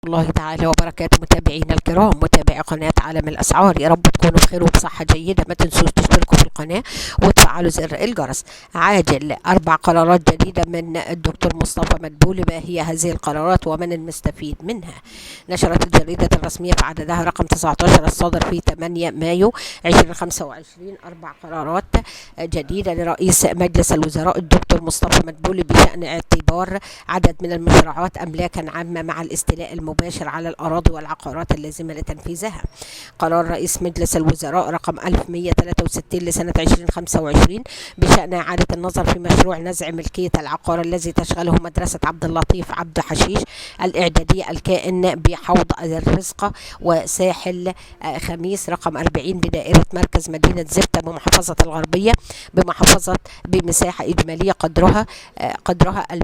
الله تعالى وبركاته. متابعينا الكرام، متابعي قناة عالم الأسعار، يا رب تكونوا بخير وبصحة جيدة. ما تنسوش تشتركوا في القناة وتفعلوا زر الجرس. عاجل 4 قرارات جديدة من الدكتور مصطفى مدبولي. ما هي هذه القرارات ومن المستفيد منها؟ نشرت الجريدة الرسمية في عددها رقم 19 الصادر في 8 مايو 2025 4 قرارات جديدة لرئيس مجلس الوزراء الدكتور مصطفى مدبولي بشأن اعتبار عدد من المشروعات أملاكا عامة مع الاستيلاء المباشر على الأراضي والعقارات اللازمة لتنفيذها. قرار رئيس مجلس الوزراء رقم 1163 لسنة 2025 بشأن إعادة النظر في مشروع نزع ملكية العقار الذي تشغله مدرسة عبد اللطيف عبد حشيش الإعدادية الكائن بحوض الرزقة وساحل خميس رقم 40 بدائرة مركز مدينة زفتة بمحافظة الغربية بمساحة إجمالية قدرها 2372.25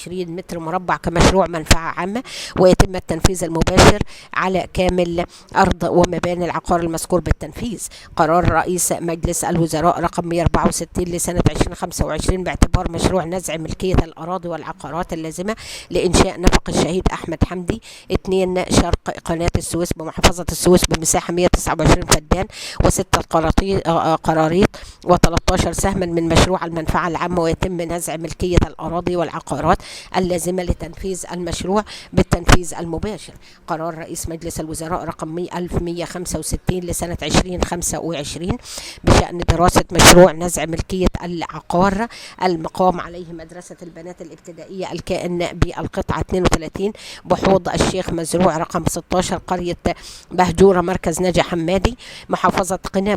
متر مربع كمشروع منفعة عامة، ويتم التنفيذ المباشر على كامل أرض ومباني العقار المذكور بالتنفيذ. قرار رئيس مجلس الوزراء رقم 164 لسنة 2025 باعتبار مشروع نزع ملكية الأراضي والعقارات اللازمة لإنشاء نفق الشهيد أحمد حمدي 2 شرق قناة السويس بمحافظة السويس بمساحة 129 فدان و6 قراريط و13 سهما من مشروع المنفعة العامة، ويتم نزع ملكية الأراضي والعقارات اللازمة لتنفيذ المشروع بالتنفيذ المباشر. قرار رئيس مجلس الوزراء رقم 1165 لسنة 2025 بشأن دراسة مشروع نزع ملكية العقار المقام عليه مدرسة البنات الابتدائية الكائن بالقطعة 32 بحوض الشيخ مزروع رقم 16 قرية بهجورة مركز نجا حمادي محافظة قنا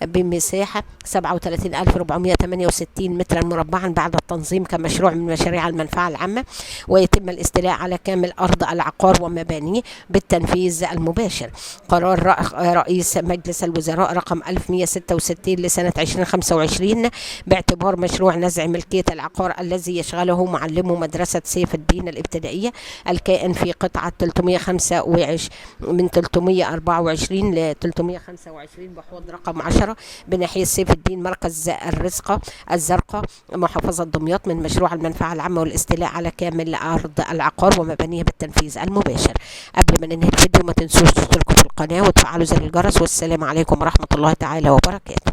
بمساحة 37,468 مترا مربعا بعد التنظيم كمشروع من مشاريع المنفعة العامة، ويتم الاستيلاء على كامل أرض العقار ومبانيه بالتنفيذ المباشر. قرار رئيس مجلس الوزراء رقم 1166 لسنة 2025 باعتبار مشروع نزع ملكية العقار الذي يشغله معلمو مدرسة سيف الدين الابتدائية الكائن في قطعة 325 من 324 ل 325 بحوض رقم 10 بناحية سيف الدين مركز الزرقاء محافظة دمياط من مشروع المنفعة العامة والاستيلاء على كامل أرض العقار ومبانيه بالتنفيذ المباشر. قبل ما ننهي الفيديو ما تنسوش تشتركوا في القناة وتفعلوا زر الجرس، والسلام عليكم ورحمة الله تعالى وبركاته.